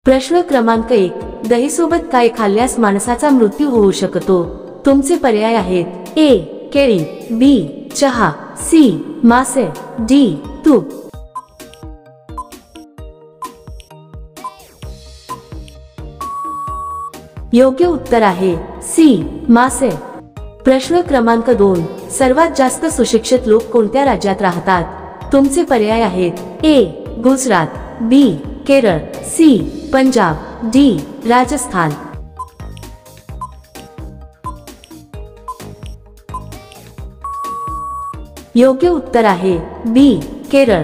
प्रश्न क्रमांक 1, दहीसोबत काय खाल्ल्यास माणसाचा मृत्यू होऊ शकतो? तुमचे पर्याय आहेत: ए. केळी, बी. चहा, सी. मासे, डी. तूप. योग्य उत्तर आहे सी. मासे. प्रश्न क्रमांक 2, सर्वात जास्त सुशिक्षित लोक कोणत्या राज्यात राहतात? तुमचे पर्याय आहेत: ए. गुजरात, बी. केरळ, सी. पंजाब, डी. राजस्थान. योग्य उत्तर आहे बी. केरळ.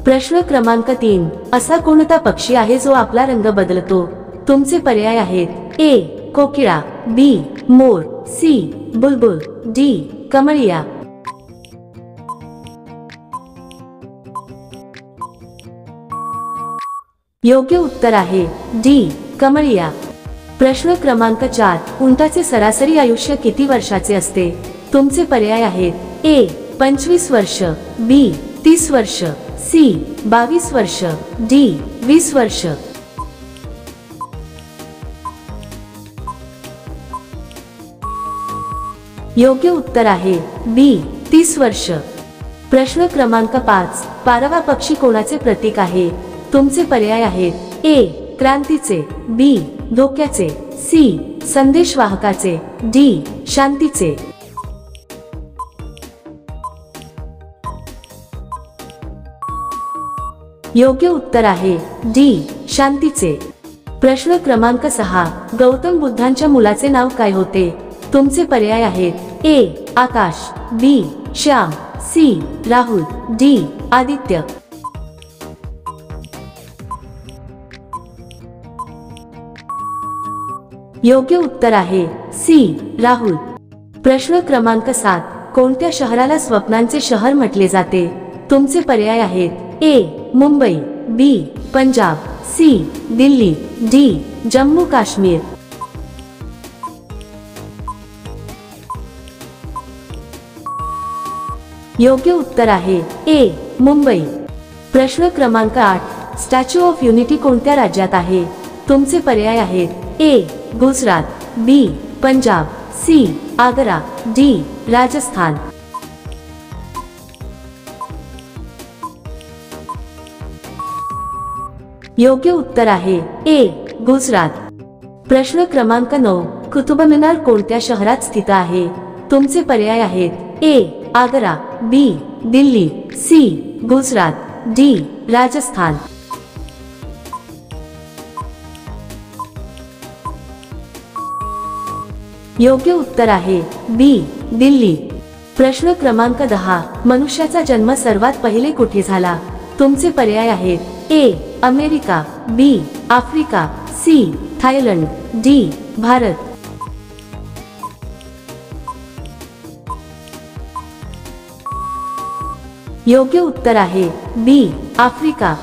प्रश्न क्रमांक 3, असा कोणता पक्षी आहे जो आपला रंग बदलतो? तुमचे पर्याय आहेत: ए. कोकिळा, बी. मोर, सी. बुलबुल, डी. कमळिया. योग्य उत्तर आहे डी. कमळिया. प्रश्न क्रमांक 4, उंटाचे सरासरी आयुष्य किती वर्षाचे असते? तुमचे पर्याय आहेत: ए. 25 वर्ष, बी. 30 वर्ष, सी. 22 वर्ष, डी. 20 वर्ष. योग्य उत्तर आहे बी. 30 वर्ष. प्रश्न क्रमांक 5, पारवा पक्षी कोणाचे प्रतीक आहे? तुमचे पर्याय आहेत: ए. क्रांतीचे, बी. धोक्याचे, सी. संदेशवाहकाचे, डी. शांतीचे. योग्य उत्तर आहे डी. शांतीचे. प्रश्न क्रमांक 6, गौतम बुद्धांच्या मुलाचे नाव काय होते? तुमचे पर्याय आहेत: ए. आकाश, बी. श्याम, सी. राहुल, डी. आदित्य. योग्य उत्तर आहे सी. राहुल. प्रश्न क्रमांक 7, कोणत्या शहराला स्वप्नांचे शहर म्हटले जाते? तुमचे पर्याय आहेत: ए. मुंबई, बी. पंजाब, सी. दिल्ली, डी. जम्मू काश्मीर. योग्य उत्तर आहे ए. मुंबई. प्रश्न क्रमांक 8, स्टॅच्यू ऑफ युनिटी कोणत्या राज्यात आहे? तुमचे पर्याय आहेत: ए. गुजरात, बी. पंजाब, सी. आग्रा, डी. राजस्थान. योग्य उत्तर आहे ए. गुजरात. प्रश्न क्रमांक 9, कुतुब मिनार कोणत्या शहरात स्थित आहे? तुमचे पर्याय आहेत: ए. आग्रा, बी. दिल्ली, सी. गुजरात, डी. राजस्थान. योग्य उत्तर आहे बी. दिल्ली. प्रश्न क्रमांक 10, मनुष्याचा जन्म सर्वात पहिले कुठे झाला? तुमचे पर्याय आहेत: A. America, B. Africa, C. Thailand, D. Bharat. योग्य उत्तर आहे बी. आफ्रिका.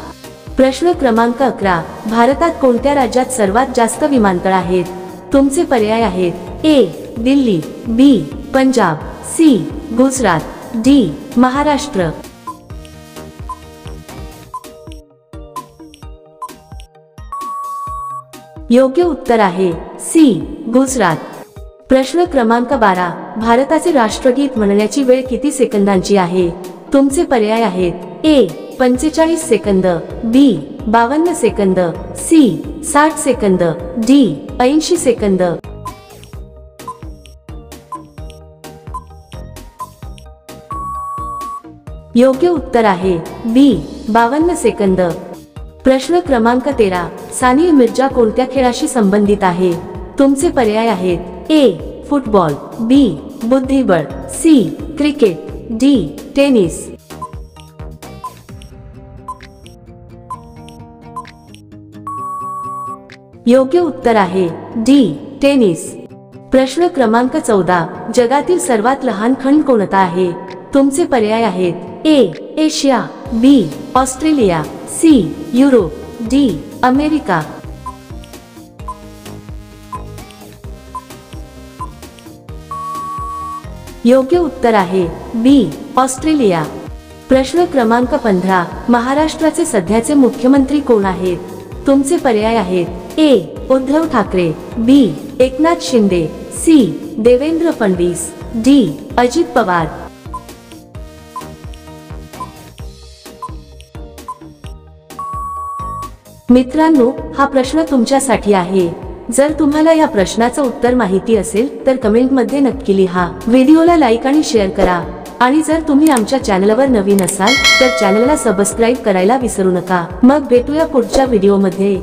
प्रश्न क्रमांक 11, भारतात कोणत्या राज्यात सर्वात जास्त विमानतळ आहेत? तुमचे पर्याय आहेत: ए. दिल्ली, बी. पंजाब, सी. गुजरात, डी. महाराष्ट्र. योग्य उत्तर आहे सी. गुजरात. प्रश्न क्रमांक 12, भारताचे राष्ट्रगीत म्हणण्याची वेळ किती सेकंदांची आहे? तुमचे पर्याय आहेत: ए. 45 सेकंद, बी. 52 सेकंद, सी. 60 सेकंद, डी. 80 सेकंद. योग्य उत्तर आहे बी. 52 सेकंद. प्रश्न क्रमांक 13, सानिया मिर्झा कोणत्या खेळाशी संबंधित आहे? तुमचे पर्याय आहेत: ए. फुटबॉल, बी. बुद्धिबळ, सी. Cricket, D. टेनिस. योग्य उत्तर आहे डी. टेनिस. प्रश्न क्रमांक 14, जगातील सर्वात लहान खंड कोणता आहे? तुमचे पर्याय आहेत: A. Asia, B. Australia, C. Europe, D. America. योग्य उत्तर आहे बी. ऑस्ट्रेलिया. प्रश्न क्रमांक 15, महाराष्ट्राचे सध्याचे मुख्यमंत्री कोण आहेत? तुमचे पर्याय आहेत ए उद्धव ठाकरे, बी एकनाथ शिंदे, सी देवेंद्र फडणवीस, डी अजित पवार। मित्रांनो, हा प्रश्न तुमच्यासाठी आहे। जर तुम्हाला या प्रश्नाचं उत्तर माहिती असेल तर कमेंट मध्ये नक्की लिहा। व्हिडिओला लाईक आणि शेअर करा आणि जर तुम्ही आमच्या चॅनलवर नवीन असाल तर चॅनलला सबस्क्राईब करायला विसरू नका। मग भेटूया पुढच्या व्हिडिओमध्ये।